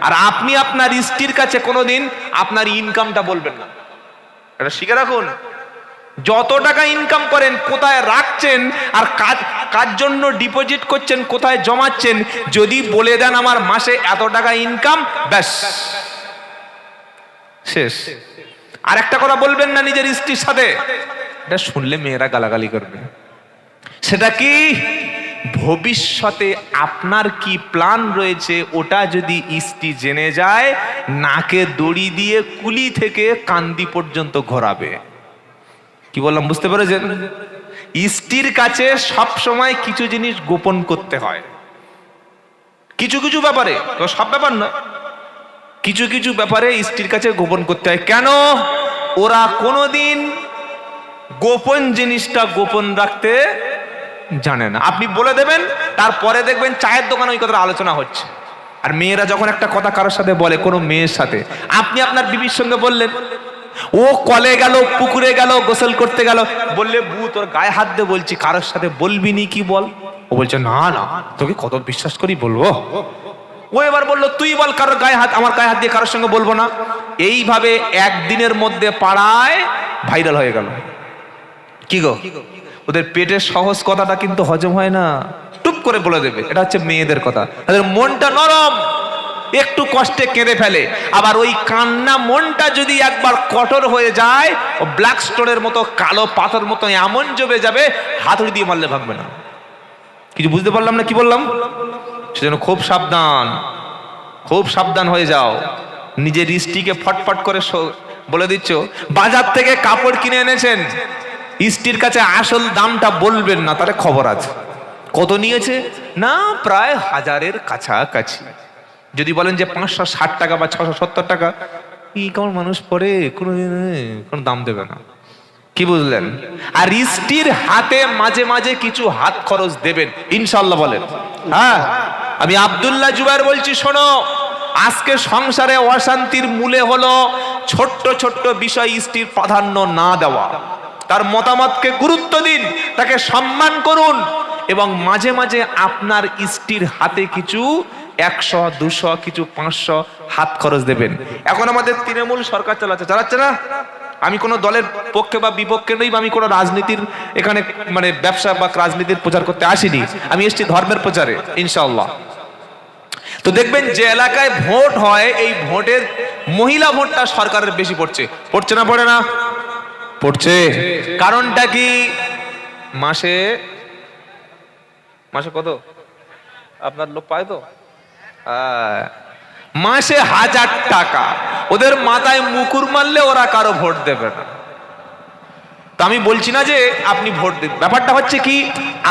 আর আপনি আপনার স্ত্রীর কাছে কোনোদিন আপনার ইনকামটা বলবেন না, এটা শিখে রাখুন। যত টাকা ইনকাম করেন কোথায় রাখছেন আর কার জন্য ডিপোজিট করছেন, কোথায় জমাচ্ছেন, যদি বলে দেন আমার মাসে এত টাকা ইনকাম, ব্যাস শেষ। আর একটা কথা বলবেন না নিজের স্ত্রীর সাথে, এটা শুনলে মেয়েরা গালাগালি করবে। সেটা কি? ভবিষ্যতে আপনার কি প্ল্যান রয়েছে ওটা যদি স্ত্রী জেনে যায়, নাকে দড়ি দিয়ে কুলি থেকে কান্দি পর্যন্ত ঘোরাবে। কি বললাম বুঝতে পেরেছেন? স্ত্রীর কাছে সব সময় কিছু জিনিস গোপন করতে হয়, কিছু কিছু ব্যাপারে, তো সব ব্যাপার নয়, কিছু কিছু ব্যাপারে স্ত্রীর কাছে গোপন করতে হয়। কেন? ওরা কোনোদিন গোপন জিনিসটা গোপন রাখতে জানে না। আপনি বলে দেবেন, তারপরে দেখবেন চায়ের দোকানে ওই কথাটা আলোচনা হচ্ছে। আর মেয়েরা যখন একটা কথা কারোর সাথে বলে, কোনো মেয়ের সাথে, আপনি আপনার বিবির সঙ্গে বললেন, ও কলে গেল, পুকুরে গেল, গোসল করতে গেল, বললে বউ তোর গায়ে হাত দিয়ে বলছি কারোর সাথে বলবি নি, কি বল? ও বলছে না না, তোকে কত বিশ্বাস করি বলবো। ও এবার বললো তুই বল কারোর গায়ে হাত, আমার গায়ে হাত দিয়ে কারোর সঙ্গে বলবো না। এইভাবে একদিনের মধ্যে পাড়ায় ভাইরাল হয়ে গেল। কি গো, ওদের পেটের সহজ কথাটা কিন্তু হজম হয় না, টুপ করে বলে দেবে। এটা হচ্ছে মেয়েদের কথা, তাদের মনটা নরম, একটু কষ্টে কেঁদে ফেলে। আবার ওই কান্না মনটা যদি একবার কঠোর হয়ে যায়, ও ব্ল্যাক স্টোনের মতো, কালো পাথর মতো এমন জমে যাবে, হাতুড়ি দিয়ে মারলে ভাগবে না। কিছু বুঝতে পারলাম না কি বললাম? সেজন্য খুব সাবধান, খুব সাবধান হয়ে যাও। নিজের স্ত্রীকে ফটফট করে বলে দিচ্ছ, বাজার থেকে কাপড় কিনে এনেছেন, স্ত্রীর কাছে আসল দামটা বলবেন না, তাহলে খবর আছে। কত নিয়েছে? না প্রায় 1000-এর কাছাকাছি। যদি বলেন যে 560 টাকা বা 670 টাকা, কি কেমন মানুষ পরে, কোনো দাম দেবে না। কি বুঝলেন? আর স্ত্রীর হাতে মাঝে মাঝে কিছু হাত খরচ দেবেন ইনশাআল্লাহ, বলেন। হ্যাঁ, আমি আব্দুল্লাহ জুবায়ের বলছি, শোনো, আজকে সংসারে অশান্তির মূলে হলো ছোট্ট ছোট্ট বিষয় স্ত্রীর প্রাধান্য না দেওয়া। তার মতামতকে গুরুত্ব দিন, তাকে সম্মান করুন, এবং মাঝে মাঝে আপনার স্ত্রীর হাতে কিছু 100, 200, কিছু 500 হাত খরচ দেবেন। এখন আমাদের তৃণমূল সরকার চালাচ্ছে না। আমি কোনো দলের পক্ষে বা বিপক্ষে নেই, বা আমি কোনো রাজনীতির এখানে মানে ব্যবসা বা রাজনীতির প্রচার করতে আসিনি, আমি এসেছি ধর্মের প্রচারে ইনশাআল্লাহ। তো দেখবেন যে এলাকায় ভোট হয়, এই ভোটের মহিলা ভোটটা সরকারের বেশি পড়ছে না পড়ে না? পড়ছে। কারণটা কি? মাসে কত আপনার লোক পায় তো? মাসে 1000 টাকা। ওদের মাথায় মুকুর মারলে ওরা কারো ভোট দেবে না। তা আমি বলছি না যে আপনি ভোট দিন, ব্যাপারটা হচ্ছে কি,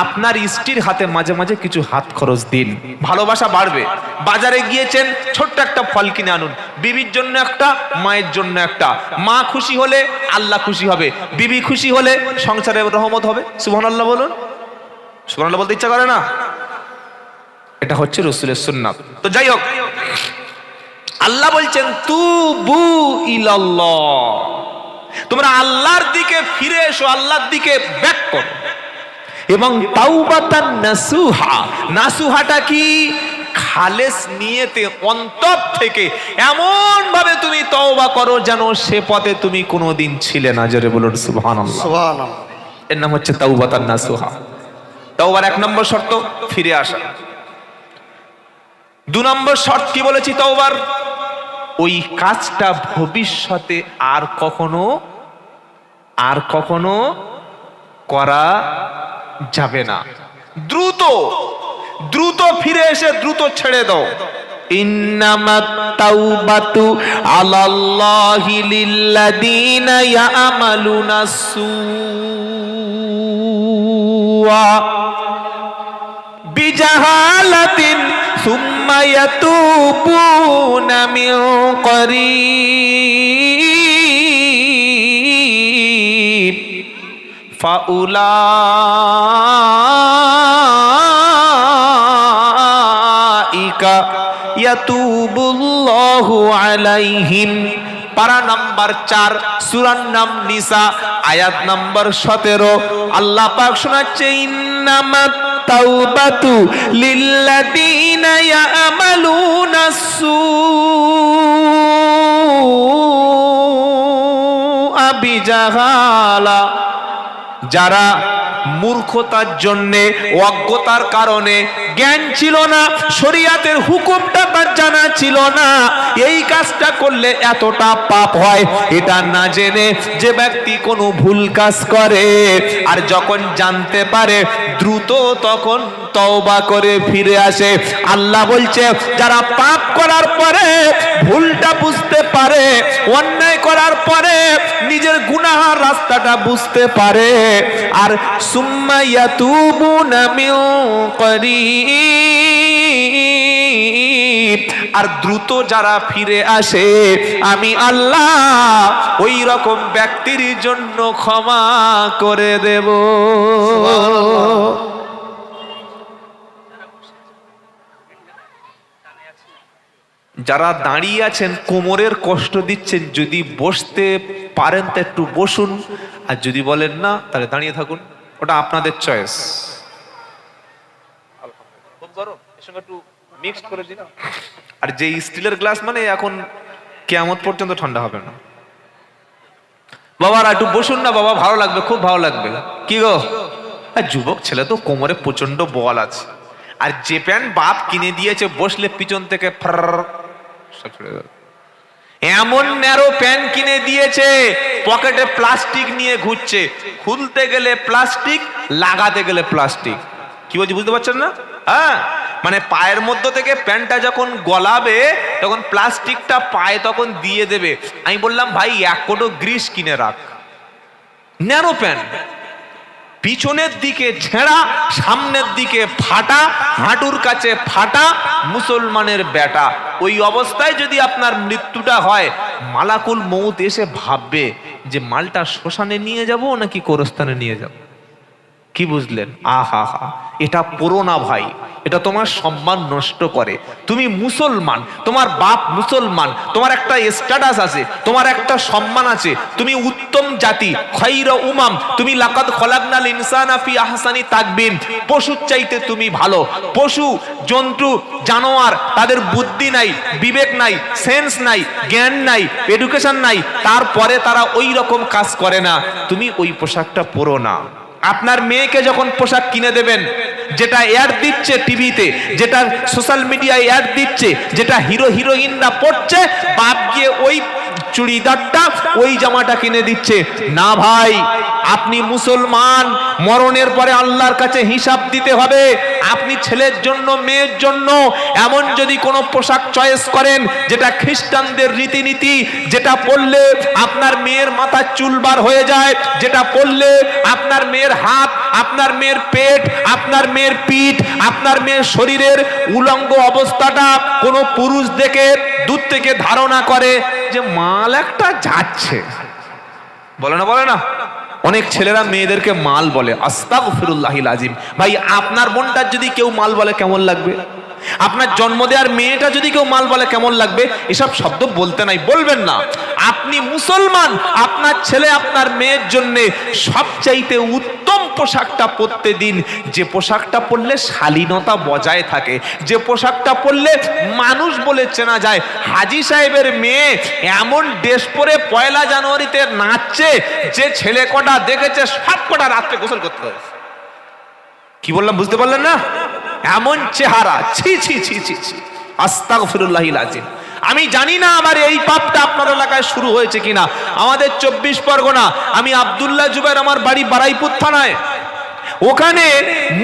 আপনার স্ত্রীর হাতে মাঝে মাঝে কিছু হাত খরচ দিন, ভালোবাসা বাড়বে। বাজারে গিয়েছেন, ছোট্ট একটা ফল কিনে আনুন, বিবির জন্য একটা, মায়ের জন্য একটা। মা খুশি হলে আল্লাহ খুশি হবে, বিবি খুশি হলে সংসারে রহমত হবে। সুবহানাল্লাহ বলুন। সুবহানাল্লাহ বলতে ইচ্ছা করে না? এটা হচ্ছে রাসূলের সুন্নাত। তো যাই হোক, আল্লাহ বলছেন তুবু ইলাল্লাহ, তোমরা আল্লাহর দিকে ফিরে এসো, আল্লাহর দিকে ব্যাক করো। এবং তাওবাতান নাসুহা, নাসুহাটা কি? খালেস নিয়তে, অন্তর থেকে এমন ভাবে তুমি তওবা করো যেন সে পথে তুমি কোনোদিন ছিলে না। জোরে বলুন সুবহানাল্লাহ। সুবহানাল্লাহ। এর নাম হচ্ছে তাওবাতান নাসুহা। তওবার 1 নম্বর শর্ত ফিরে আসা। 2 নম্বর শর্ত কি বলেছি তওবার? ওই কাজটা ভবিষ্যতে আর কখনো করা যাবে না। দ্রুত ফিরে এসে দ্রুত ছেড়ে দাও। ইন্নামাত তাওবাতু আলাল্লাহি লিল্লাযিনা ইয়ামালুনা সুআ বিজাহালাতিন সুম্মা ইয়াতুবুনা মিন করিব ফাউলাইকা ইয়াতুবুল্লাহু আলাইহিম। পারা নাম্বার 4, সূরার নাম নিসা, আয়াত নাম্বার 17। আল্লাহ পাক শোনাচ্ছে ইন্নামাত তাওবাতু লিল্লাযীনা ইয়ামালুনা সুআ বিজাহালা, যারা মূর্খতার জন্যে, অজ্ঞতার কারণে, জ্ঞান ছিল না, শরীয়তের হুকুমটা তার জানা ছিল না, এই কাজটা করলে এতটা পাপ হয়, এটা না জেনে যে ব্যক্তি কোনো ভুল কাজ করে আর যখন জানতে পারে দ্রুত তখন তওবা করে ফিরে আসে। আল্লাহ বলছে যারা পাপ করার পরে ভুলটা বুঝতে পারে, অন্যায় করার পরে নিজের গুনাহের রাস্তাটা বুঝতে পারে, আর সুম্মা ইয়াতুবুনা মিন করিব, আর দ্রুত যারা ফিরে আসে, আমি আল্লাহ ওই রকম ব্যক্তির জন্য ক্ষমা করে দেব। যারা দাঁড়িয়ে আছেন কোমরের কষ্ট দিচ্ছেন, যদি বসতে পারেন তো একটু বসুন, আর যদি বলেন না তাহলে দাঁড়িয়ে থাকুন, ওটা আপনাদের চয়েস। আর যে স্টিলের গ্লাস মানে এখন কিয়ামত পর্যন্ত ঠান্ডা হবে না। বাবারা একটু বসুন না বাবা, ভালো লাগবে, খুব ভালো লাগবে। কি গো, যুবক ছেলে তো কোমরে প্রচন্ড বল আছে, আর যে প্যান্ট বাপ কিনে দিয়েছে বসলে পিছন থেকে এমন ন্যারো প্যান্ট কিনে দিয়েছে, পকেটে প্লাস্টিক নিয়ে ঘুরছে, খুলতে গেলে প্লাস্টিক, লাগাতে গেলে প্লাস্টিক। কি বলছি বুঝতে পারছেন না? হ্যাঁ, মানে পায়ের মধ্যে থেকে প্যান্টটা যখন গলাবে তখন প্লাস্টিকটা পায়ে তখন দিয়ে দেবে। আমি বললাম ভাই এক কোটো গ্রিস কিনে রাখ। ন্যারো প্যান্ট, পিছনের দিকে ছেঁড়া, সামনের দিকে ফাটা, হাঁটুর কাছে ফাটা, মুসলমানের বেটা। ওই অবস্থায় যদি আপনার মৃত্যুটা হয়, মালাকুল মউত এসে ভাববে যে মালটা শ্মশানে নিয়ে যাব নাকি কবরস্থানে নিয়ে যাব। কি বুঝলেন? আহা হা, এটা পড়ো না ভাই, এটা তোমার সম্মান নষ্ট করে। তুমি মুসলমান, তোমার বাপ মুসলমান, তোমার একটা স্ট্যাটাস আছে, তোমার একটা সম্মান আছে, তুমি উত্তম জাতি, খায়রা উমাম, তুমি লাকাদ খলাকনাল ইনসানা ফি আহসানি তাকবীম, পশুর চাইতে তুমি ভালো। পশু জন্তু জানোয়ার, তাদের বুদ্ধি নাই, বিবেক নাই, সেন্স নাই, জ্ঞান নাই, এডুকেশন নাই, তারপরে তারা ওই রকম কাজ করে না। তুমি ওই পোশাকটা পরো না। আপনার মেয়েকে যখন পোশাক কিনে দেবেন, যেটা অ্যাড দিচ্ছে টিভিতে, যেটা সোশ্যাল মিডিয়ায় অ্যাড দিচ্ছে, যেটা হিরো হিরোইনরা পড়ছে, বাপ গিয়ে ওই চুড়িদারটা, ওই জামাটা কিনে দিচ্ছে না। ভাই আপনি মুসলমান, মরণের পরে আল্লাহর কাছে হিসাব দিতে হবে। আপনি ছেলের জন্য, মেয়ের জন্য এমন যদি কোনো পোশাক চয়েস করেন যেটা খ্রিস্টানদের রীতিনীতি, যেটা পরলে আপনার মেয়ের মাথার চুল বার হয়ে যায়, যেটা পরলে আপনার মেয়ের হাত, আপনার মেয়ের পেট, আপনার মেয়ের পিঠ, আপনার মেয়ের শরীরের উলঙ্গ অবস্থাটা কোনো পুরুষ দেখে দূর থেকে ধারণা করে যে মাল একটা যাচ্ছে, বলে না, বলে না? অনেক ছেলেরা মেয়েদেরকে মাল বলে, আস্তাগফিরুল্লাহিল আযীম। ভাই আপনার বোনটার যদি কেউ মাল বলে কেমন লাগবে? আপনার জন্ম দেওয়ার মেয়েটা যদি কেউ মাল বলে কেমন লাগবে? এসব শব্দ বলতে নাই, বলবেন না। আপনি মুসলমান, আপনার ছেলে আপনার মেয়ের জন্য সবচাইতে উত্তম পোশাকটা পরতে দিন, যে পোশাকটা পরলে শালীনতা বজায় থাকে, যে পোশাকটা পরলে মানুষ বলে চেনা যায়। হাজী সাহেবের মেয়ে এমন ড্রেস পরে পয়লা জানুয়ারিতে নাচছে, যে ছেলে কটা দেখেছে সব কটা রাত্রে গোসল করতে হয়। কি বললাম বুঝতে পারলেন না? এমন চেহারা, ছি ছি ছি ছি ছি, আস্তাগফিরুল্লাহিল আযীম। আমি জানি না আমার এই পাপটা আপনার এলাকায় শুরু হয়েছে কিনা। আমাদের 24 পরগনা, আমি আব্দুল্লাহ জুবাইর, আমার বাড়ি বারাইপুর থানায়। ওখানে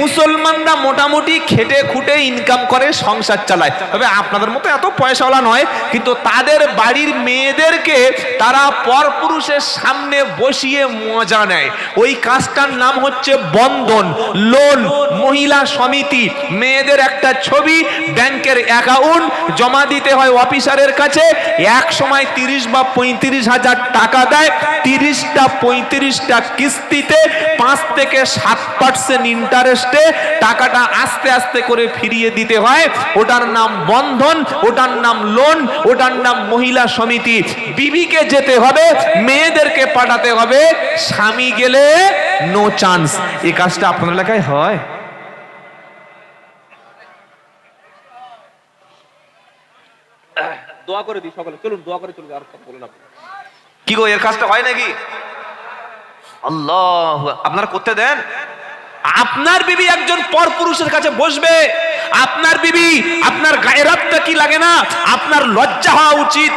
মুসলমানরা মোটামুটি খেটে খুটে ইনকাম করে, সংসার চালায়। তবে আপনাদের মতো এত পয়সাওয়ালা নয়, কিন্তু তাদের বাড়ির মেয়েদেরকে তারা পরপুরুষের সামনে বসিয়ে মজা নেয়। ওই কাজটার নাম হচ্ছে বন্ধন, লোন, মহিলা সমিতি। মেয়েদের একটা ছবি, ব্যাংকের অ্যাকাউন্ট, জমা দিতে হয় অফিসারের কাছে। এক সময় 30 বা 35 হাজার টাকা দেয়, 30টা 35টা কিস্তিতে 5 থেকে 7% ইন্টারেস্টে টাকাটা আস্তে আস্তে করে ফিরিয়ে দিতে হয়। ওটার নাম বন্ধন, ওটার নাম লোন, ওটার নাম মহিলা সমিতি। বিবিকে যেতে হবে, মেয়েদেরকে পাঠাতে হবে, স্বামী গেলে নো চান্স। এই কাজটা আপনার এলাকায় হয়? দোয়া করে দিই সকলে, চলুন দোয়া করে চলুন, আর কথা বলুন। কি গো, এর কাজটা হয় নাকি? আল্লাহ, আপনারা করতে দেন। আপনার বিবি একজন পরপুরুষের কাছে বসবে, আপনার বিবি, আপনার গায়রাতটা কি লাগে না? আপনার লজ্জা হওয়া উচিত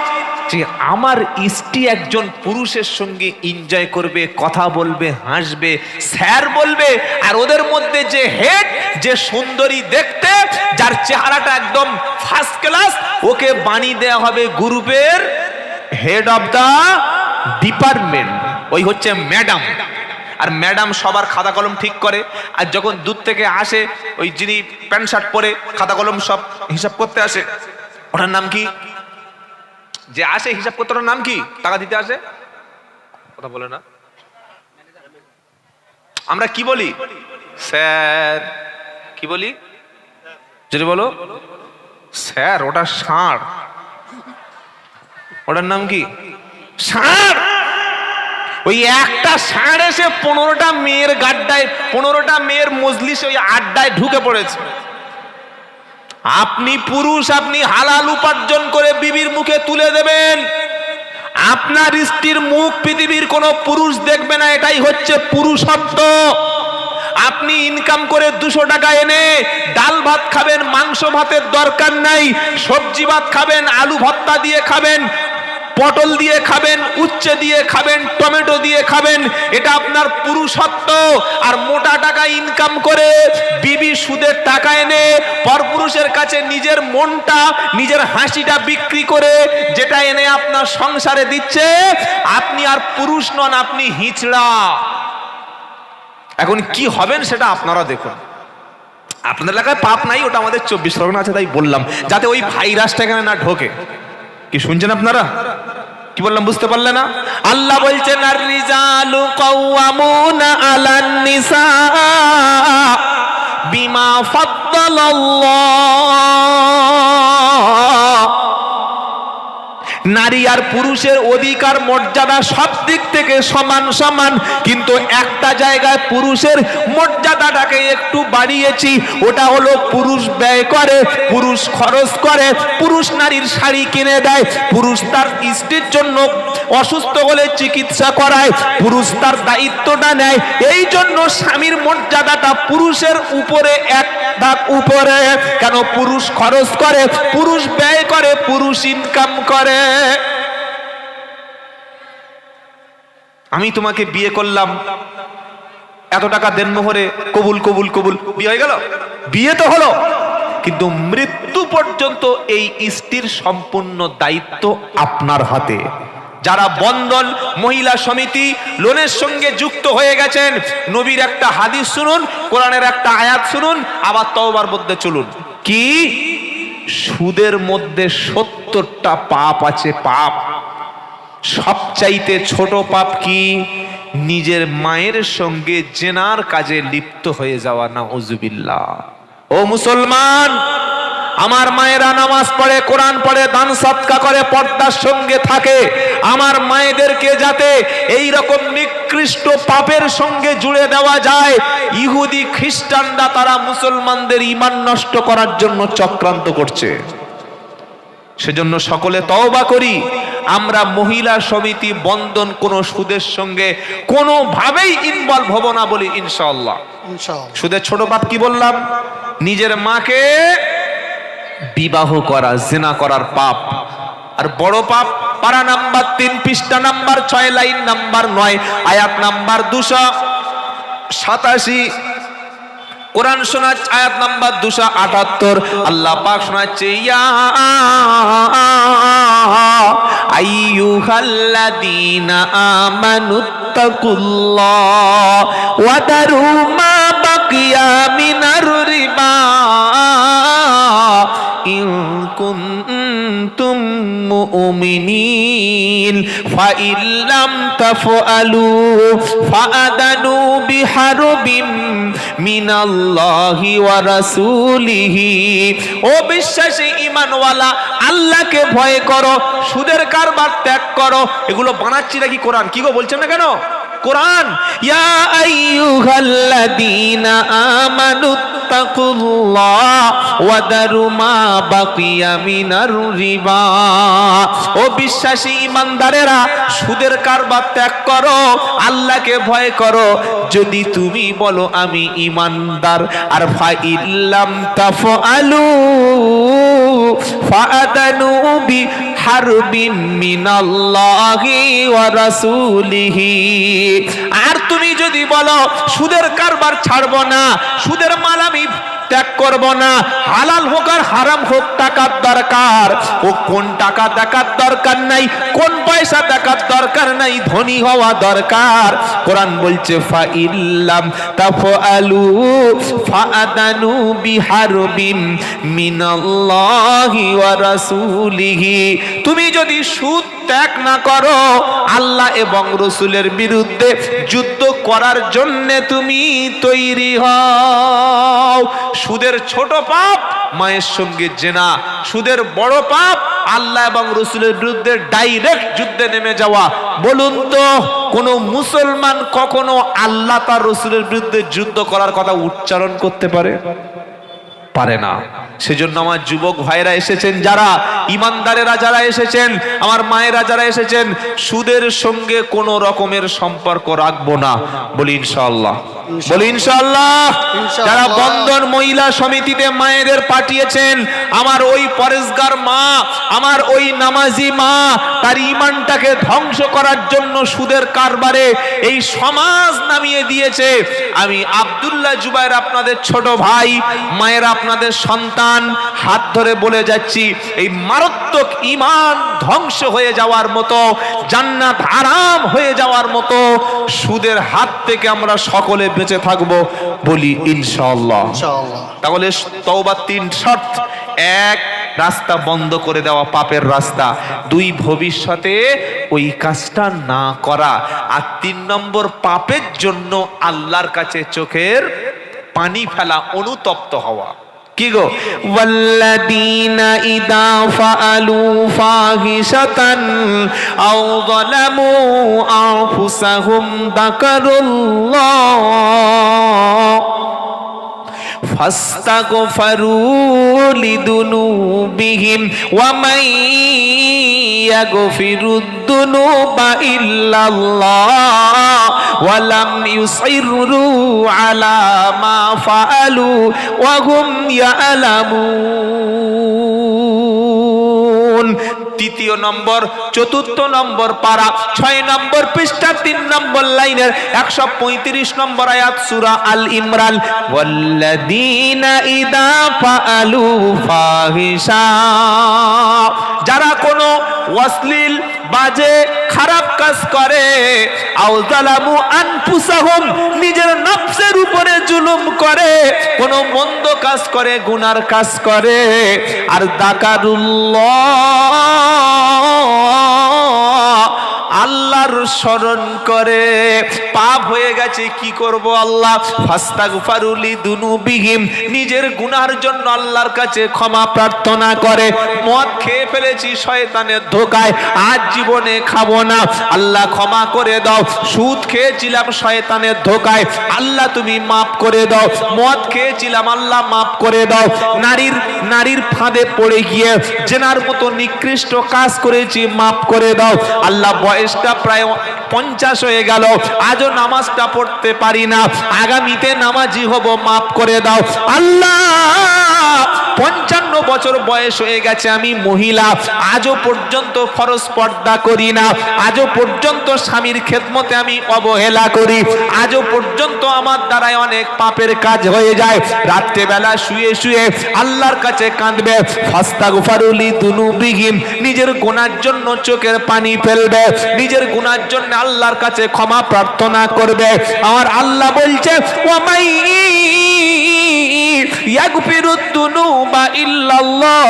যে আমার স্ত্রী একজন পুরুষের সঙ্গে এনজয় করবে, কথা বলবে, হাসবে, স্যার বলবে, আর ওদের মধ্যে যে হেড, যে সুন্দরী দেখতে, যার চেহারাটা একদম ফার্স্ট ক্লাস, ওকে বানিয়ে দেওয়া হবে গ্রুপের হেড অফ দা ডিপার্টমেন্ট, ওই হচ্ছে ম্যাডাম। আর ম্যাডাম সবার খাতা কলম ঠিক করে, আর যখন দূর থেকে আসে ওই যিনি প্যান্ট শার্ট পরে খাতা কলম সব হিসাব করতে আসে, ওটার নাম কি? যে আসে হিসাব করতে, ওটার নাম কি? টাকা দিতে আসে, কথা বলে না। আমরা কি বলি? স্যার। কি বলি? যদি বলো স্যার, ওটা ষাঁড়। ওটার নাম কি? ষাঁড়। ওই একটা ষাঁড় এসে 15টা মেয়ের গাড্ডায়, 15টা মেয়ের মজলিসে, ওই আড্ডায় ঢুকে পড়েছে। আপনি পুরুষ, আপনি হালাল উপার্জন করে বিবির মুখে তুলে দেবেন, আপনার স্ত্রীর মুখ পৃথিবীর কোনো পুরুষ দেখবে না, এটাই হচ্ছে পুরুষত্ব। আপনি ইনকাম করে 200 টাকা এনে ডাল ভাত খাবেন, মাংস ভাতের দরকার নাই, সবজি ভাত খাবেন, আলু ভর্তা দিয়ে খাবেন, পটল দিয়ে খাবেন, উচ্ছে দিয়ে খাবেন, টমেটো দিয়ে খাবেন, এটা আপনার পুরুষত্ব। আর মোটা টাকা ইনকাম করে বিবি সুদের টাকা এনে পরপুরুষের কাছে নিজের মনটা, নিজের হাসিটা বিক্রি করে যেটা এনে আপনার সংসারে দিচ্ছে, আপনি আর পুরুষ নন, আপনি হিজড়া। এখন কি হবেন সেটা আপনারা দেখুন। আপনাদের এলাকায় পাপ নাই, ওটা আমাদের 24 পরগনা আছে, তাই বললাম যাতে ওই ভাইরাসটা এখানে না ঢোকে। কি শুনছেন আপনারা? কি বললাম বুঝতে পারলে না? আল্লাহ বলছেন আর রিজালু কাওয়ামুনা আলান নিসা বিমা ফাদ্দালাল্লাহ। নারী আর পুরুষের অধিকার মর্যাদা সব দিক থেকে সমান সমান, কিন্তু একটা জায়গায় পুরুষের মর্যাদাটাকে একটু বাড়িয়েছি, ওটা হলো পুরুষ ব্যয় করে, পুরুষ খরচ করে, পুরুষ নারীর শাড়ি কিনে দেয়, পুরুষ তার স্ত্রীর জন্য অসুস্থ হলে চিকিৎসা করায়, পুরুষ তার দায়িত্বটা নেয়। এই জন্য স্বামীর মর্যাদাটা পুরুষের উপরে এক ধাপ উপরে। কেন? পুরুষ খরচ করে, পুরুষ ব্যয় করে, পুরুষ ইনকাম করে। আমি তোমাকে বিয়ে করলাম, এত টাকা দেন মোহরে, কবুল কবুল কবুল, বিয়ে হয়ে গেল, বিয়ে তো হলো, কিন্তু মৃত্যু পর্যন্ত এই স্ত্রীর সম্পূর্ণ দায়িত্ব আপনার হাতে। যারা বন্ধন মহিলা সমিতি লোনের সঙ্গে যুক্ত হয়ে গেছেন, নবীর একটা হাদিস শুনুন, কোরআনের একটা আয়াত শুনুন, আবার তওবার মধ্যে চলুন। কি? সুদের মধ্যে 70টা পাপ আছে। পাপ সবচাইতে ছোট পাপ কি? নিজের মায়ের সঙ্গে জেনার কাজে লিপ্ত হয়ে যাওয়া। নাউজুবিল্লাহ। ও মুসলমান, আমার মায়েরা নামাজ পড়ে, কোরআন পড়ে, দান সদকা করে, পর্দার সঙ্গে থাকে, আমার মায়েদেরকে যাতে এই রকম নিকৃষ্ট পাপের সঙ্গে জুড়ে দেওয়া যায়, ইহুদি খ্রিস্টানরা তারা মুসলমানদের ঈমান নষ্ট করার জন্য চক্রান্ত করছে। সেজন্য সকলে তওবা করি, আমরা মহিলা সমিতি বন্ধন কোন সুদের সঙ্গে কোনোভাবেই ইনভলভ হব না বলি ইনশাআল্লাহ। সুদের ছোট পাপ কি বললাম? নিজের মাকে বিবাহ করা, জিনা করার পাপ। আর বড় পাপ পারা নাম্বার 3, পৃষ্ঠা নাম্বার 6, লাইন নাম্বার 9, আয়াত নাম্বার 287, কোরআন শোনাচ্ছে আয়াত নাম্বার 278। আল্লাহ পাক শোনাচ্ছে, ইয়া আইয়ুহাল্লাযীনা আমানুত্তাকুল্লাহ ওয়া দারু মা বাকিয়া মিনার রিবা ইন কুনতুম মুমিনিন ফাইন লাম তাফআলু ফাআদানু বিহারবিম মিনাল্লাহি ওয়া রাসূলিহি। ও বিশ্বাসী ঈমানওয়ালা, আল্লাহকে ভয় করো, সুদের কারবার ত্যাগ করো। এগুলো বানাচ্ছি নাকি কোরআন? কি গো বলছেন না কেন? কোরআন, ইয়া আইয়ুহাল্লাযীনা আমানু তাকুল্লাহ ওয়া দারু মা বাকিয়া মিনার রিবা। ও বিশ্বাসী ঈমানদারেরা, সুদের কারবার ত্যাগ করো, আল্লাহকে ভয় করো। যদি তুমি বলো আমি ঈমানদার, আর ফাইল্লাম তাফআলু ফাআদানু বিহারবিম মিনাল্লাহি ওয়া রাসূলিহি। আর তুমি যদি বলো সুদের কারবার ছাড়বো না, সুদের মাল আমি ত্যাগ করব না, হালাল হোক আর হারাম হোক টাকার দরকার, ও কোন টাকা দেখার দরকার নাই, কোন পয়সা দেখার দরকার নাই, ধনী হওয়া দরকার। কোরআন বলছে ফাইল্লাম তাফআলু ফাআদানু বিহারবিম মিনাল্লাহি ওয়া রাসূলিহি। তুমি যদি সুদ ত্যাগ না করো, আল্লাহ এবং রাসূলের বিরুদ্ধে যুদ্ধ করার জন্য তুমি তৈরি হও। সুদের ছোট পাপ মায়ের সঙ্গে জেনা, সুদের বড় পাপ আল্লাহ এবং রাসূলের বিরুদ্ধে ডাইরেক্ট যুদ্ধে নেমে যাওয়া। বলুন তো কোন মুসলমান কখনো আল্লাহ তার রাসূলের বিরুদ্ধে যুদ্ধ করার কথা উচ্চারণ করতে পারে? পারে না। সেজন্য আমার যুবক ভাইরা এসেছেন, যারা ঈমানদারেরা যারা এসেছেন, আমার মায়েরা যারা এসেছেন, সুদের সঙ্গে কোনো রকমের সম্পর্ক রাখবো না। বলি ইনশাআল্লাহ, বলি ইনশাআল্লাহ। যারা বন্ধন মহিলা সমিতিতে মায়েদের পাঠিয়েছেন, আমার ওই পরেশগার মা, আমার ওই নামাজি মা, তার ঈমানটাকে ধ্বংস করার জন্য সুদের কারবারে এই সমাজ নামিয়ে দিয়েছে। আমি আব্দুল্লাহ জুবায়ের আপনাদের ছোট ভাই, মায়েরা আপনাদের সন্তান, হাত ধরে বলে যাচ্ছি, এই মারাত্মক ঈমান ধ্বংস হয়ে যাওয়ার মতো, জান্নাত হারাম হয়ে যাওয়ার মতো সুদের হাত থেকে আমরা সকলে বেঁচে থাকবো। বলি ইনশাআল্লাহ। তাহলে তওবার 3 শর্ত: 1, রাস্তা বন্ধ করে দেওয়া পাপের রাস্তা; 2, ভবিষ্যতে ওই কাজটা না করা; আর 3 নম্বর, পাপের জন্য আল্লাহর কাছে চোখের পানি ফেলা, অনুতপ্ত হওয়া। কি গো? ওয়াল্লাযীনা ইযা ফাআলু ফাহিশাতান আও যালামু আনফুসাহুম যাকারুল্লাহ ফাস্তাগফারু লিযুনুবিহিম ওয়া মান ইয়াগফিরুদ যুনুবা ইল্লাল্লাহ ওয়া লাম ইউসিররু আলা মা ফাআলু ওয়া হুম ইয়ালামুন। 3 নম্বর, 4 নম্বর পারা, 6 নম্বর পৃষ্ঠা, 3 নম্বর লাইনের 135 নম্বর আয়াত, সূরা আল ইমরান। ওয়াল্লাযীনা ইযা ফাআলু ফাহিশা, যারা কোনো অশ্লীল, বাজে, খারাপ কাজ করে, আও যালামু আনফুসাহুম, নিজের নফসের উপরে জুলুম করে, কোন মন্দ কাজ করে, গুনার কাজ করে, আর যাকারুল্লাহ, আল্লাহর স্মরণ করে, পাপ হয়ে গেছে, কি করব আল্লাহ? ফাস্তাগফারু লিযুনুবিহিম, নিজের গুনার জন্য আল্লাহর কাছে ক্ষমা প্রার্থনা করে। মদ খেয়ে ফেলেছি শয়তানের ধোঁকায়, আজ জীবনে খাবো না, আল্লাহ ক্ষমা করে দাও। সুদ খেয়েছিলাম শয়তানের ধোঁকায়, আল্লাহ তুমি মাফ করে দাও। মদ খেয়েছিলাম, আল্লাহ মাফ করে দাও। নারীর ফাঁদে পড়ে গিয়ে জেনার মতো নিকৃষ্ট কাজ করেছি, মাফ করে দাও আল্লাহ। বয়সটা প্রায় 50 হয়ে গেল, আজও নামাজটা পড়তে পারি না, আগামীতে নামাজি হব, মাফ করে দাও আল্লাহ। 55 বছর বয়স হয়ে গেছে, আমি মহিলা, আজও পর্যন্ত ফরজ পর্দা করি না, আজও পর্যন্ত স্বামীর খেদমতে আমি অবহেলা করি, আজও পর্যন্ত আমার দ্বারাই অনেক পাপের কাজ হয়ে যায়। রাত্রেবেলা শুয়ে শুয়ে আল্লাহর কাছে কাঁদবে, ফাস্তাগফারু লিযুনুবিহিম, নিজের গুনার জন্য চোখের পানি ফেলবে, নিজের গুনার জন্য আল্লাহর কাছে ক্ষমা প্রার্থনা করবে। আমার আল্লাহ বলছে, ওয়া মান ইয়াগফিরুদ যুনুবা ইল্লাল্লাহ,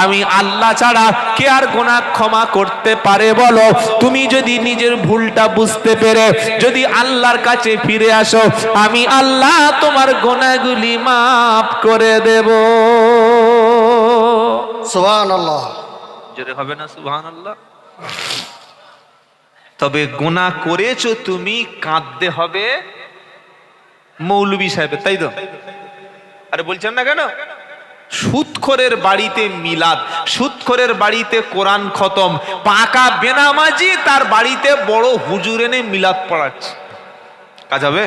আমি আল্লাহ ছাড়া কে আর গুনাহ ক্ষমা করতে পারে বলো? তুমি যদি নিজের ভুলটা বুঝতে পেরে যদি আল্লাহর কাছে ফিরে আসো, আমি আল্লাহ তোমার গুনাহগুলি মাফ করে দেব। সুবহানাল্লাহ। জোরে হবে না সুবহানাল্লাহ? তবে গুনাহ করেছো তুমি, কাঁদতে হবে মৌলভী সাহেবের, তাই তো? আরে বলছেন না কেন? সুদখোরের বাড়িতে মিলাদ, সুদখোরের বাড়িতে কোরআন খতম, পাকা বেনামাজি তার বাড়িতে বড় হুজুর এনে মিলাদ পড়াচ্ছে, কাজ হবে?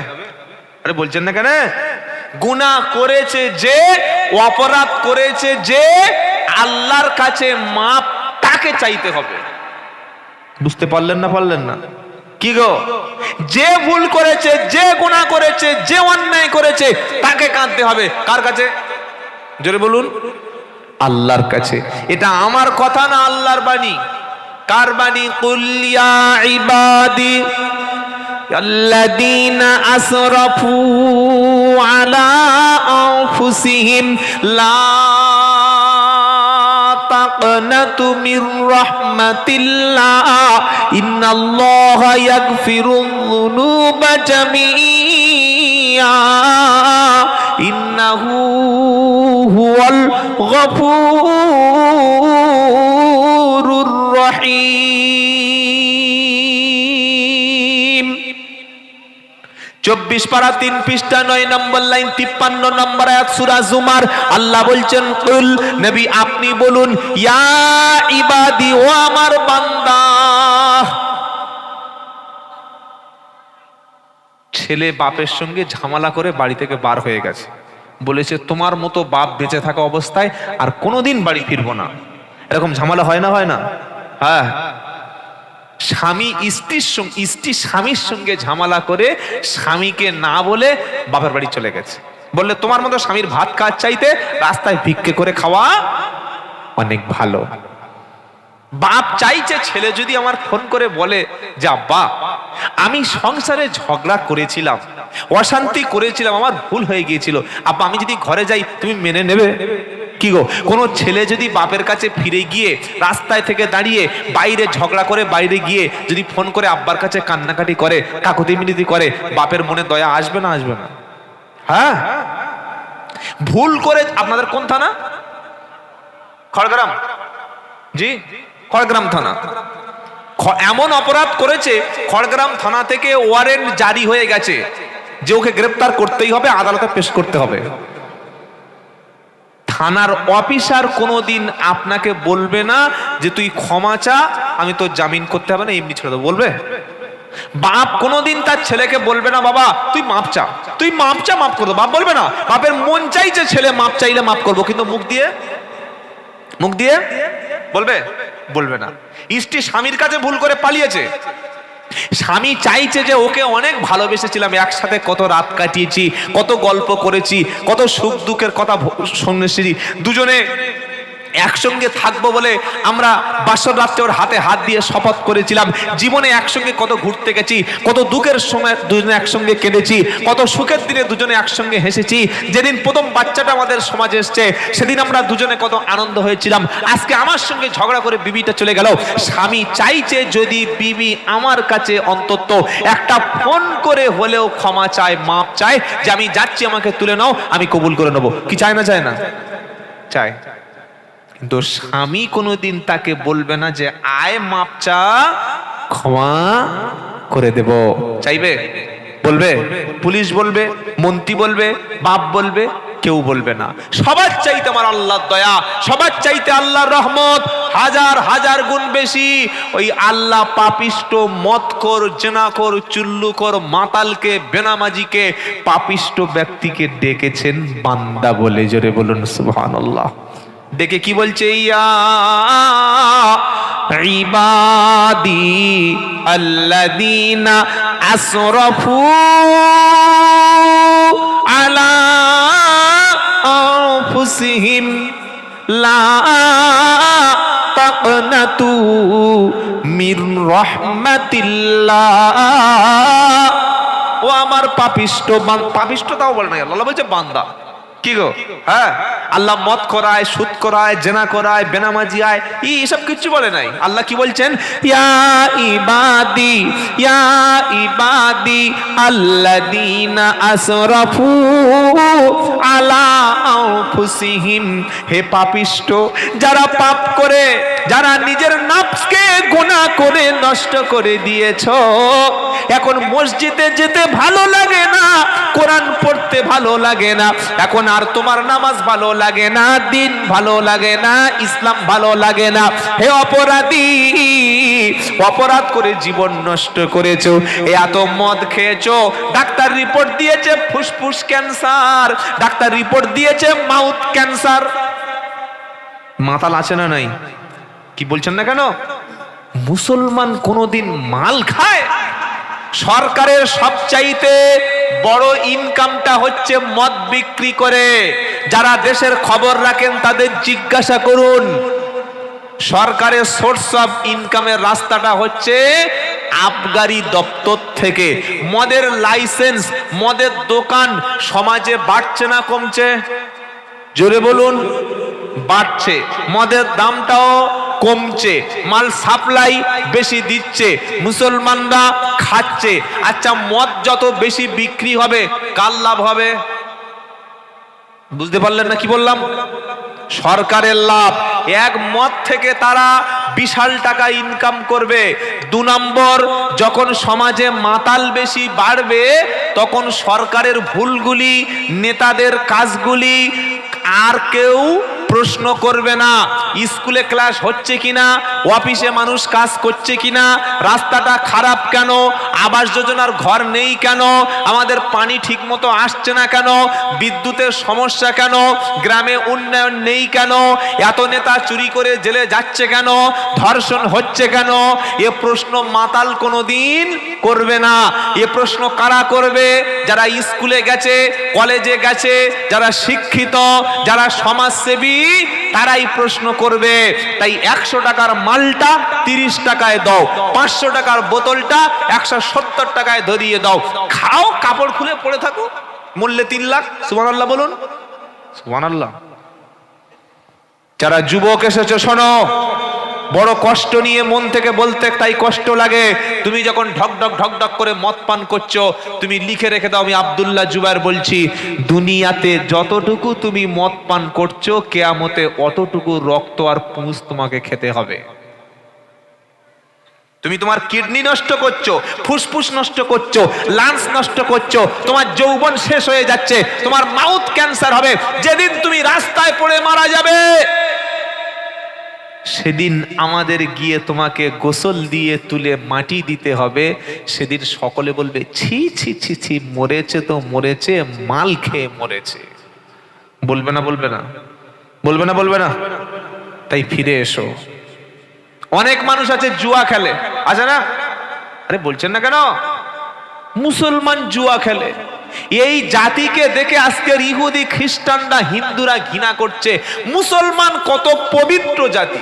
আরে বলছেন না কেন? গুনাহ করেছে যে, অপরাধ করেছে যে, আল্লাহর কাছে মাপ তাকে চাইতে হবে। বুঝতে পারলেন না? পারলেন না? কি গো, যে ভুল করেছে, যে গুনাহ করেছে, যে অন্যায় করেছে, তাকে কাঁদতে হবে। কার কাছে? জোরে বলুন। আল্লাহর কাছে। এটা আমার কথা না, আল্লাহর বাণী। কার বাণী? কুল ইয়া ইবাদি আল্লাযীনা আসরাফু আলা আনফুসিহিম লা তাকনাতু মির রাহমাতিল্লাহ ইন্নাল্লাহা ইয়াগফিরুয যুনুবা জামিআ ইন্নাহু হুয়াল গফুরুর রহিম। 24 পারা 3 পৃষ্ঠা 9 নম্বর লাইন 53 নম্বর আয়াত সূরা জুমার। আল্লাহ বলছেন, কুল, নবী আপনি বলুন, ইয়া ইবাদি, ও আমার বান্দা। ছেলে বাপের সঙ্গে ঝামেলা করে বাড়ি থেকে বার হয়ে গেছে, বলেছে তোমার মতো বাপ বেঁচে থাকা অবস্থায় আর কোনোদিন বাড়ি ফিরবো না। এরকম ঝামেলা হয় না? হয় না? হ্যাঁ। স্বামী স্ত্রী স্বামীর সঙ্গে ঝামেলা করে স্বামীকে না বলে বাপের বাড়ি চলে গেছে, বললে তোমার মতো স্বামীর ভাত কাজ চাইতে রাস্তায় ভিক্ষে করে খাওয়া অনেক ভালো। বাপ চাইছে ছেলে যদি আমার ফোন করে বলে যে আব্বা আমি সংসারে ঝগড়া করেছিলাম, অশান্তি করেছিলাম, আমার ভুল হয়ে গিয়েছিল, আব্বা আমি যদি ঘরে যাই তুমি মেনে নেবে? কি গো, কোন ছেলে যদি বাপের কাছে ফিরে গিয়ে রাস্তায় থেকে দাঁড়িয়ে বাইরে ঝগড়া করে বাইরে গিয়ে যদি ফোন করে আব্বার কাছে কান্নাকাটি করে, কাকুতি মিনতি করে, বাপের মনে দয়া আসবে না? আসবে না? হ্যাঁ। ভুল করে, আপনাদের কোন থানা? খড়গ্রাম। জি, খড়গ্রাম থানা। এমন অপরাধ করেছে, খড়গ্রাম থানা থেকে ওয়ারেন্ট জারি হয়ে গেছে যে ওকে গ্রেফতার করতেই হবে, আদালতে পেশ করতে হবে। থানার অফিসার কোনোদিন আপনাকে বলবে না যে তুই ক্ষমা চা, আমি তো জামিন করতে হবে না, এমনি ছেড়ে দেবো, বলবে? বাপ কোনোদিন তার ছেলেকে বলবে না বাবা তুই মাপ চা, তুই মাপ চা, মাপ করবো, বাপ বলবে না। বাপের মন চাইছে ছেলে মাপ চাইলে মাপ করবো, কিন্তু মুখ দিয়ে বলবে? বলবে না। স্ত্রী স্বামীর কাছে ভুল করে পালিয়েছে, স্বামী চাইছে যে ওকে অনেক ভালোবেসেছিলাম, একসাথে কত রাত কাটিয়েছি, কত গল্প করেছি, কত সুখ দুঃখের কথা শুনেছি, দুজনে একসঙ্গে থাকবো বলে আমরা বাসর রাত্রে ওর হাতে হাত দিয়ে শপথ করেছিলাম, জীবনে একসঙ্গে কত ঘুরতে গেছি, কত দুঃখের সময় দুজনে একসঙ্গে কেঁদেছি, কত সুখের দিনে দুজনে একসঙ্গে হেসেছি। যেদিন প্রথম বাচ্চাটা আমাদের সমাজে এসছে সেদিন আমরা দুজনে কত আনন্দ হয়েছিলাম। আজকে আমার সঙ্গে ঝগড়া করে বিবিটা চলে গেল। স্বামী চাইছে যদি বিবি আমার কাছে অন্তত একটা ফোন করে হলেও ক্ষমা চায়, মাপ চায়, যে আমি যাচ্ছি আমাকে তুলে নাও, আমি কবুল করে নেবো। কি চায় না? চায় না? চায়। কিন্তু স্বামী কোনোদিন তাকে বলবে না যে আয় মাপ চা, ক্ষমা করে দেব। চাইবে? বলবে? পুলিশ বলবে, মন্ত্রী বলবে, বাপ বলবে? কেউ বলবে না। সবার চাইতে আমার আল্লাহর দয়া, সবার চাইতে আল্লাহর রহমত হাজার হাজার গুণ বেশি। ওই আল্লাহ পাপিষ্ট, মদখোর, জেনাখোর, চুল্লুখোর, মাতালকে, বেনামাজিকে, পাপিষ্ট ব্যক্তিকে ডেকেছেন বান্দা বলে। জোরে বলুন সুবহানাল্লাহ। দেখে কি বলছে? ইয়া ইবাদি আল্লাযীনা আসরাফু আলা আনফুসিহিম লা তাকনাতু মির রাহমাতিল্লাহ। ও আমার পাপিষ্ট, পাপিষ্ট তাও বলে না, আল্লাহ বলছে বান্দা। কি গো, হ্যাঁ, আল্লাহ মদ করায়, সুদ করায়, জেনা করায়, বেনামাজি আয়, এইসব কিছু বলে নাই। আল্লাহ কি বলছেন? ইয়া ইবাদি আল্লাযীনা আসরাফু আলা আনফুসিহিম। হে পাপিষ্ট, যারা পাপ করে যারা নিজের নফসকে গুনাহ করে নষ্ট করে দিয়েছো, এখন মসজিদে যেতে ভালো লাগে না, কোরআন পড়তে ভালো লাগে না, এখন আর তোমার নামাজ ভালো লাগে না, দিন ভালো লাগে না, ইসলাম ভালো লাগে না। হে অপরাধী, অপরাধ করে জীবন নষ্ট করেছো, এত মদ খেয়েছো, ডাক্তার রিপোর্ট দিয়েছে ফুসফুস ক্যান্সার, ডাক্তার রিপোর্ট দিয়েছে মাউথ ক্যান্সার। মাতাল আছে না নাই? কি বলছেন না কেন? মুসলমান কোনদিন মাল খায়? সরকারের সবচাইতে বড় ইনকামটা হচ্ছে মদ বিক্রি করে। যারা দেশের খবর রাখেন তাদের জিজ্ঞাসা করুন, সরকারের সোর্স অফ ইনকামের রাস্তাটা হচ্ছে আবগারি দপ্তর থেকে। মদের লাইসেন্স, মদের দোকান সমাজে বাড়ছে না কমছে? জোরে বলুন। বাড়ছে। মদের দামটাও কমছে, মাল সাপ্লাই বেশি দিচ্ছে, মুসলমানরা খাচ্ছে। আচ্ছা, মদ যত বেশি বিক্রি হবে কার লাভ হবে? বুঝতে পারলেন না কি বললাম? সরকারের লাভ। এক মদ থেকে তারা বিশাল টাকা ইনকাম করবে। 2 নম্বর, যখন সমাজে মাতাল বেশি বাড়বে তখন সরকারের ভুলগুলি, নেতাদের কাজগুলি আর কেউ প্রশ্ন করবে না। স্কুলে ক্লাস হচ্ছে কিনা, অফিসে মানুষ কাজ করছে কিনা, রাস্তাটা খারাপ কেন, আবাস যোজনার ঘর নেই কেন, আমাদের পানি ঠিক মতো আসছে না কেন, বিদ্যুতের সমস্যা কেন, গ্রামে উন্নয়ন নেই কেন, এত নেতা চুরি করে জেলে যাচ্ছে কেন, ধর্ষণ হচ্ছে কেন, এ প্রশ্ন মাতাল কোনোদিন করবে না। এ প্রশ্ন কারা করবে? যারা স্কুলে গেছে, কলেজে গেছে, যারা শিক্ষিত, যারা সমাজসেবী, তারাই প্রশ্ন করবে। তাই 100 টাকার মালটা 30 টাকায় দাও, 500 টাকার বোতলটা 170 টাকায় ধরিয়ে দাও, খাও, কাপড় খুলে পড়ে থাকো, মূল্যে 3 লাখ। সুবহানাল্লাহ বলুন, সুবহানাল্লাহ। যারা যুবক এসেছো শোনো, বড় কষ্ট নিয়ে মন থেকে বলতে তাই কষ্ট লাগে। তুমি যখন ঢকঢক ঢকঢক করে মদ পান করছো, তুমি লিখে রেখে দাও, আমি আব্দুল্লাহ জুবায়ের বলছি, দুনিয়াতে যতটুকু তুমি মদ পান করছো, কিয়ামতে অতটুকু রক্ত আর পুঁজ তোমাকে খেতে হবে। তুমি তোমার কিডনি নষ্ট করছো, ফুসফুস নষ্ট করছো, লাংস নষ্ট করছো, তোমার যৌবন শেষ হয়ে যাচ্ছে, তোমার মাউথ ক্যান্সার হবে। যেদিন তুমি রাস্তায় পড়ে মারা যাবে, সেদিন আমাদের গিয়ে তোমাকে গোসল দিয়ে তুলে মাটি দিতে হবে। সেদিন সকলে বলবে, ছি ছি ছি ছি, মরেছে তো মরেছে, মাল খেয়ে মরেছে। বলবে না? বলবে না? বলবে না? বলবে না? তাই ফিরে এসো। অনেক মানুষ আছে জুয়া খেলে, আছে না? আরে বলছেন না কেন? মুসলমান জুয়া খেলে। এই জাতিকে দেখে আজকের ইহুদি, খ্রিস্টানরা, হিন্দুরা ঘৃণা করছে। মুসলমান কত পবিত্র জাতি,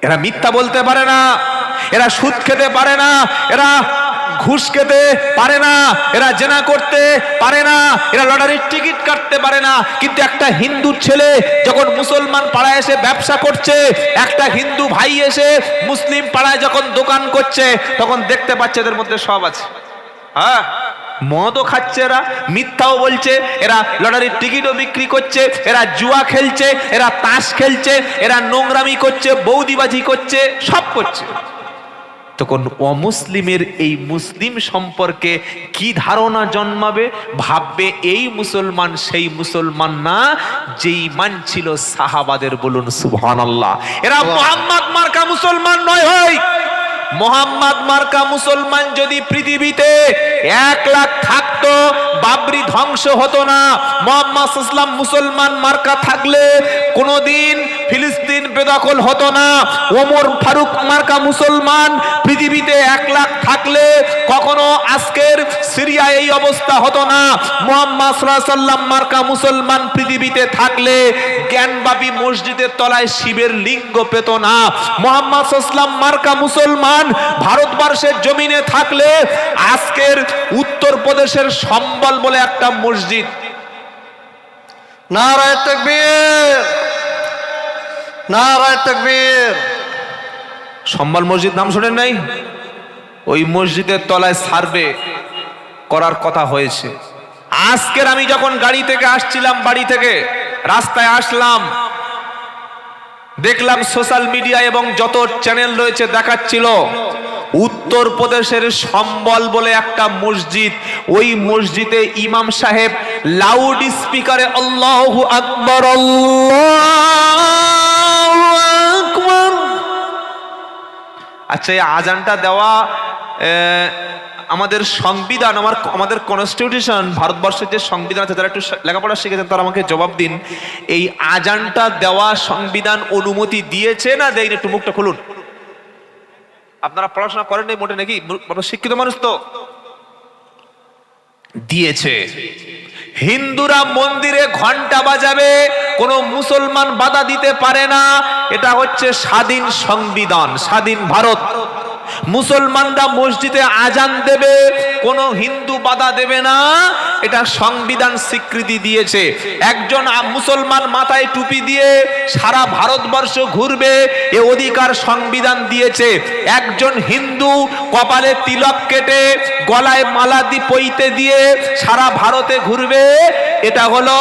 এরা মিথ্যা বলতে পারে না, এরা সুদ খেতে পারে না, এরা ঘুষ খেতে পারে না, এরা জেনা করতে পারে না, এরা লটারির টিকিট কাটতে পারে না। কিন্তু একটা হিন্দু ছেলে যখন মুসলমান পাড়ায় এসে ব্যবসা করছে, একটা হিন্দু ভাই এসে মুসলিম পাড়ায় যখন দোকান করছে, তখন দেখতে পাচ্ছে এদের মধ্যে সব আছে। হ্যাঁ, মদও খাচ্ছে এরা, মিথ্যাও বলছে, এরা লটারির টিকিটও বিক্রি করছে, এরা জুয়া খেলছে, এরা তাস খেলছে, এরা নোংরামি করছে, বৌদিবাজি করছে, সব করছে। তখন অমুসলিমের এই মুসলিম সম্পর্কে কি ধারণা জন্মাবে? ভাববে এই মুসলমান সেই মুসলমান না যে ঈমান ছিল সাহাবাদের। বলুন সুবহানাল্লাহ। এরা মুহাম্মদ মার্কা মুসলমান নয়। হয় মোহাম্মদ মার্কা মুসলমান যদি পৃথিবীতে 1 লাখ থাকতো, বাবরি ধ্বংস হতো না। মুহাম্মদ ইসলাম মুসলমান মার্কা থাকলে কোনদিন ফিলিস্তিন বেদখল হতো না। ওমর ফারুক মার্কা মুসলমান পৃথিবীতে 1 লাখ থাকলে কখনো আজকের সিরিয়া এই অবস্থা হতো না। মুহাম্মদ সাল্লাল্লাহু আলাইহি সাল্লাম মার্কা মুসলমান পৃথিবীতে থাকলে জ্ঞানবাপী মসজিদের তলায় শিবের লিঙ্গ পেত না। মুহাম্মদ সাল্লাল্লাহু আলাইহি সাল্লাম মার্কা মুসলমান ভারতবর্ষের জমিনে থাকলে আজকের উত্তরপ্রদেশের সম্বল বলে একটা মসজিদ, নারায়ে তাকবীর, নারায়ে তাকবীর, সম্বল মসজিদ নাম শুনেন নাই? ওই মসজিদের তলায় সার্ভে করার কথা হয়েছে। আজকের আমি যখন গাড়ি থেকে আসছিলাম, বাড়ি থেকে রাস্তায় আসলাম, দেখলাম সোশ্যাল মিডিয়া এবং যত চ্যানেল রয়েছে দেখাচ্ছিল উত্তরপ্রদেশের সম্বল বলে একটা মসজিদ, ওই মসজিদে ইমাম সাহেব লাউড স্পিকারে আল্লাহু আকবার আল্লাহু আকবার। আচ্ছা, এই আজানটা দেওয়া আমাদের সংবিধান, আমাদের কনস্টিটিউশন, ভারতবর্ষের যে সংবিধান আছে, যারা একটু লেখাপড়া শিখেছেন তারা আমাকে জবাব দিন, এই আজানটা দেওয়া সংবিধান অনুমতি দিয়েছে না দেয়নি? একটু মুখটা খুলুন। আপনারা পড়াশোনা করেন নাই মোটে নাকি? শিক্ষিত মানুষ তো। দিয়েছে। হিন্দুরা মন্দিরে ঘন্টা বাজাবে, কোনো মুসলমান বাধা দিতে পারে না। এটা হচ্ছে স্বাধীন সংবিধান, স্বাধীন ভারত। মুসলমানরা মসজিদে আজান দেবে, কোনো হিন্দু বাধা দেবে না, এটা সংবিধান স্বীকৃতি দিয়েছে। একজন মুসলমান মাথায় টুপি দিয়ে সারা ভারতবর্ষ ঘুরবে, এ অধিকার সংবিধান দিয়েছে। একজন হিন্দু কপালে তিলক কেটে গলায় মালা পইতে দিয়ে সারা ভারতে ঘুরবে, এটা হলো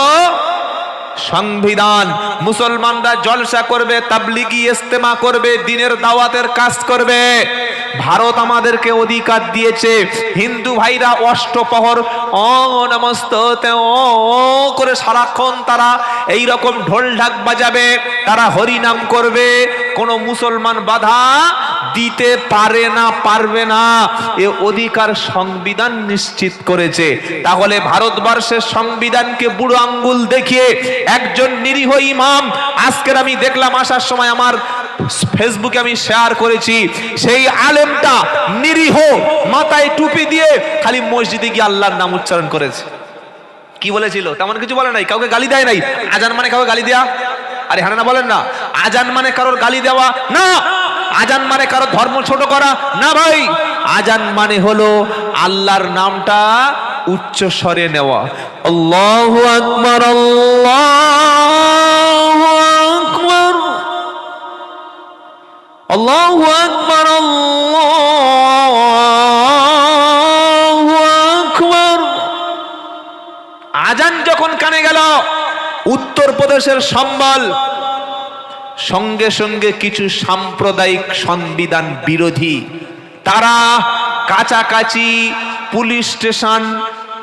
সংবিধান। মুসলমানরা জলসা করবে, তাবলিগি ইস্তেমা করবে, দিনের দাওয়াতের কাজ করবে, ভারত আমাদেরকে অধিকার দিয়েছে। হিন্দু ভাইরা অষ্টপ্রহর ও নমস্তে ও করে সারাক্ষণ তারা এই রকম ঢোল ঢাক বাজাবে, তারা হরিনাম করবে, কোনো মুসলমান বাধা দিতে পারে না, পারবে না। এ অধিকার সংবিধান নিশ্চিত করেছে। তাহলে ভারতবর্ষের সংবিধানকে বুড়ো আঙ্গুল দেখিয়ে একজন নিরীহ ইমাম, আজকের আমি দেখলাম আসার সময় আমার ফেসবুকে আমি শেয়ার করেছি, সেই আলেমটা নিরীহ মাথায় টুপি দিয়ে খালি মসজিদে গিয়ে আল্লাহর নাম উচ্চারণ করেছে। কি বলেছিল? তেমন কিছু বলে নাই, কাউকে গালি দেয় নাই। আজান মানে কাউকে গালি দেয়া? আরে হ্যাঁ না বলেন না। আজান মানে কারোর গালি দেওয়া না, আজান মানে কারো ধর্ম ছোট করা না ভাই। আজান মানে হলো আল্লাহর নামটা উচ্চ স্বরে নেওয়া। আল্লাহু আকবার আল্লাহু আকবার আল্লাহু আকবার আল্লাহু আকবার। আজান যখন কানে গেল, উত্তরপ্রদেশের সম্বল, সঙ্গে সঙ্গে কিছু সাম্প্রদায়িক সংবিধান বিরোধী তারা কাছাকাছি পুলিশ স্টেশন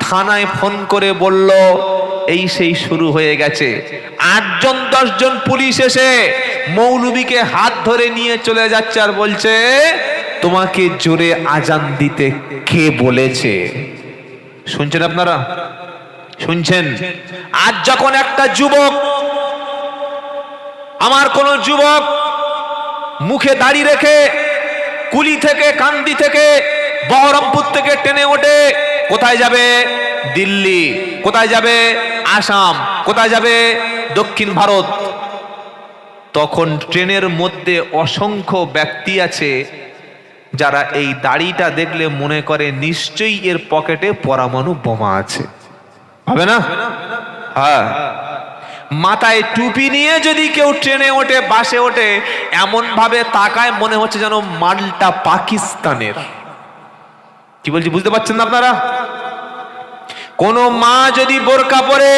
থানায় ফোন করে বলল এই সেই শুরু হয়ে গেছে। 8জন 10জন পুলিশ এসে মৌলবীকে হাত ধরে নিয়ে চলে যাচ্ছে আর বলছে তোমাকে জোরে আজান দিতে কে বলেছে? শুনছেন আপনারা? শুনছেন? আজ যখন একটা যুবক, আমার কোন যুবক মুখে দাড়ি রেখে কুলি থেকে, কান্দি থেকে, বহরমপুর থেকে ট্রেনে ওঠে, কোথায় যাবে? দিল্লি। কোথায় যাবে? আসাম। কোথায় যাবে? দক্ষিণ ভারত। তখন ট্রেনের মধ্যে অসংখ্য ব্যক্তি আছে যারা এই দাড়িটা দেখলে মনে করে নিশ্চয়ই এর পকেটে পরমাণু বোমা আছে। হবে না? হ্যাঁ। মাথায় টুপি নিয়ে যদি কেউ ট্রেনে ওঠে, বাসে ওঠে, এমন ভাবে তাকায় মনে হচ্ছে যেন মালটা পাকিস্তানের। কি বলছি বুঝতে পারছেন না আপনারা? কোন মা যদি বোরকা পরে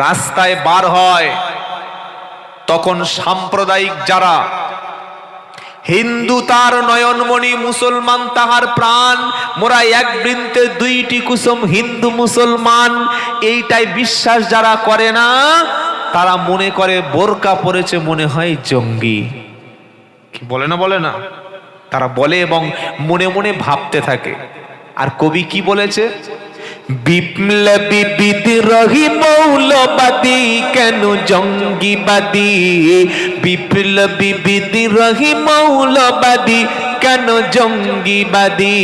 রাস্তায় বার হয়, তখন সাম্প্রদায়িক যারা, হিন্দু তার নয়নমণি, মুসলমান তাহার প্রাণ, মোরা এক বৃন্তে দুইটি কুসুম, হিন্দু মুসলমান, এইটাই বিশ্বাস যারা করে না, তারা মনে করে বোরকা পরেছে মনে হয় জঙ্গি। কি বলে না? বলে না? তারা বলে এবং মনে মনে ভাবতে থাকে। আর কবি কি বলেছে? বিপ্লবী বিদ্রোহী মৌলবাদী কেন জঙ্গিবাদী, বিপ্লবী বিদ্রোহী মৌলবাদী কেন জঙ্গিবাদী।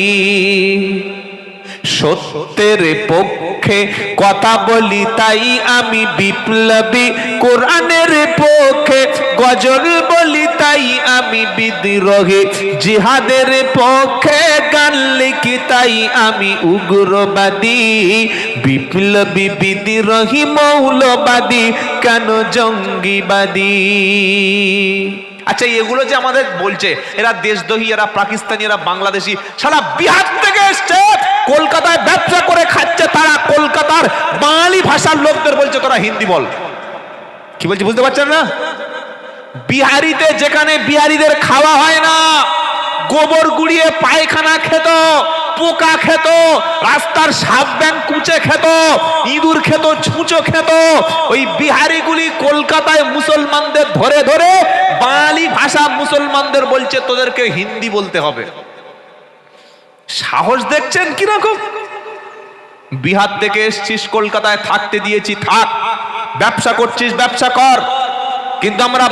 সত্যের পক্ষে কথা বলি তাই আমি বিপ্লবী, কোরআনের পক্ষে গজল বলি তাই আমি বিদ্রোহী, জিহাদের পক্ষে গান লিখি তাই আমি উগ্রবাদী, বিপ্লবী বিদ্রোহী মৌলবাদী কেন জঙ্গিবাদী। আচ্ছা, এগুলো যে আমাদের বলছে, এরা দেশদ্রোহী, এরা পাকিস্তানি, এরা বাংলাদেশি, সারা বিহার থেকে এসছে, কলকাতায় ব্যবসা করে খাচ্ছে, তারা কলকাতার বাঙালি ভাষার লোকদের বলছে তোরা হিন্দি বল। কি বলছি বুঝতে পারছেন না? বিহারিতে যেখানে বিহারিদের খাওয়া হয় না, গোবর গুড়িয়ে পায়খানা খেত, পোকা খেত, রাস্তার সাপ ব্যাং কুচে খেত, ইঁদুর খেত, ছুঁচো খেত, ওই বিহারিগুলি কলকাতায় মুসলমানদের ধরে ধরে বাঙালি ভাষা মুসলমানদের বলছে তোদেরকে হিন্দি বলতে হবে। সাহস দেখছেন কিরকম? বিহার থেকে এসছিস, কলকাতায় থাকতে দিয়েছি, থাক, ব্যবসা করছিস ব্যবসা কর, কিন্তু আমরা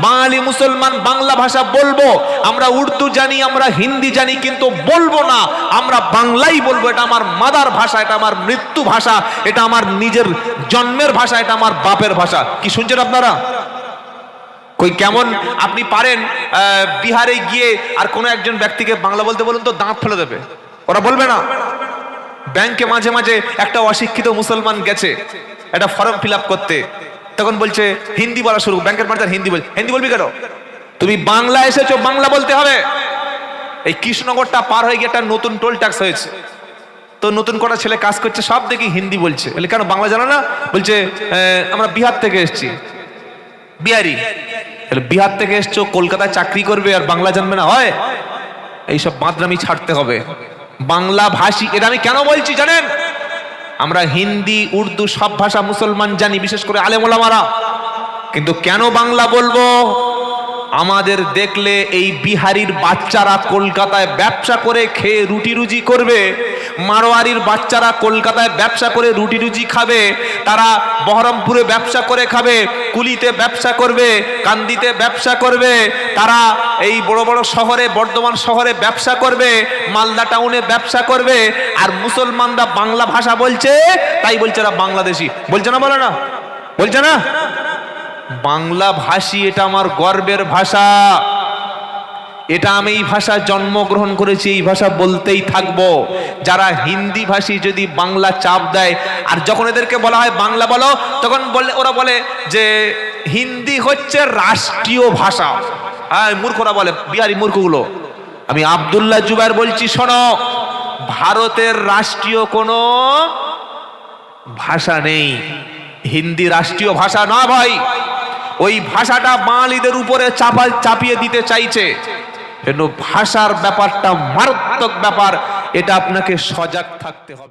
বাঙালি মুসলমান বাংলা ভাষা বলবো। আমরা উর্দু জানি, আমরা হিন্দি জানি, কিন্তু বলবো না, আমরা বাংলাই বলবো। এটা আমার মাদার ভাষা, এটা আমার মৃত্যু ভাষা, এটা আমার নিজের জন্মের ভাষা, এটা আমার বাপের ভাষা। কি শুনছেন আপনারা? কই কেমন আপনি পারেন বিহারে গিয়ে আর কোন একজন ব্যক্তিকে বাংলা বলতে বলুন তো, দাঁত ফেলে দেবে, ওরা বলবে না। ব্যাংকে মাঝে মাঝে একটা অশিক্ষিত মুসলমান গেছে একটা ফর্ম ফিল আপ করতে, তখন বলছে হিন্দি বলা শুরু, ব্যাংকের ম্যানেজার হিন্দি বলছে। হিন্দি বলবি কেন? তুমি বাংলা এসেছো, বাংলা বলতে হবে। এই কৃষ্ণনগরটা পার হয়ে গিয়ে একটা নতুন টোল ট্যাক্স হয়েছে, তো নতুন কটা ছেলে কাজ করছে, সব দেখি হিন্দি বলছে। বলে কেন বাংলা জানো না? বলছে আমরা বিহার থেকে এসেছি। বিহারি? বিহার থেকে এসছো, কলকাতায় চাকরি করবে আর বাংলা জানবে না? হয় এইসব বাঁদরামি ছাড়তে হবে। বাংলা ভাষী, এটা আমি কেন বলছি জানেন? আমরা হিন্দি উর্দু সব ভাষা মুসলমান জানি, বিশেষ করে আলেম ওলামারা, কিন্তু কেন বাংলা বলবো? আমাদের দেখলে এই বিহারির বাচ্চারা কলকাতায় ব্যবসা করে খেয়ে রুটি রুজি করবে, মারোয়ারির বাচ্চারা কলকাতায় ব্যবসা করে রুটি রুজি খাবে, তারা বহরমপুরে ব্যবসা করে খাবে, কুলিতে ব্যবসা করবে, কান্দিতে ব্যবসা করবে, তারা এই বড় বড় শহরে, বর্ধমান শহরে ব্যবসা করবে, মালদা টাউনে ব্যবসা করবে। আর মুসলমানরা বাংলা ভাষা বলছে, তাই বলছে এরা বাংলাদেশি। বলছে না? বলে না? বলছে না? বাংলা ভাষী, এটা আমার গর্বের ভাষা, এটা আমি এই ভাষা জন্মগ্রহণ করেছি, এই ভাষা বলতেই থাকবো। যারা হিন্দি ভাষী যদি বাংলা চাপ দেয়, আর যখন এদেরকে বলা হয় বাংলা বলো, তখন ওরা বলে যে হিন্দি হচ্ছে রাষ্ট্রীয় ভাষা। হ্যাঁ, মূর্খরা বলে, বিহারি মূর্খগুলো। আমি আব্দুল্লাহ জুবায়ের বলছি, শোনো, ভারতের রাষ্ট্রীয় কোনো ভাষা নেই, হিন্দি রাষ্ট্রীয় ভাষা না ভাই। ওই ভাষাটা বাঙালিদের উপরে চাপিয়ে দিতে চাইছে। ভাষার ব্যাপারটা মারাত্মক ব্যাপার, এটা আপনাকে সজাগ থাকতে হবে।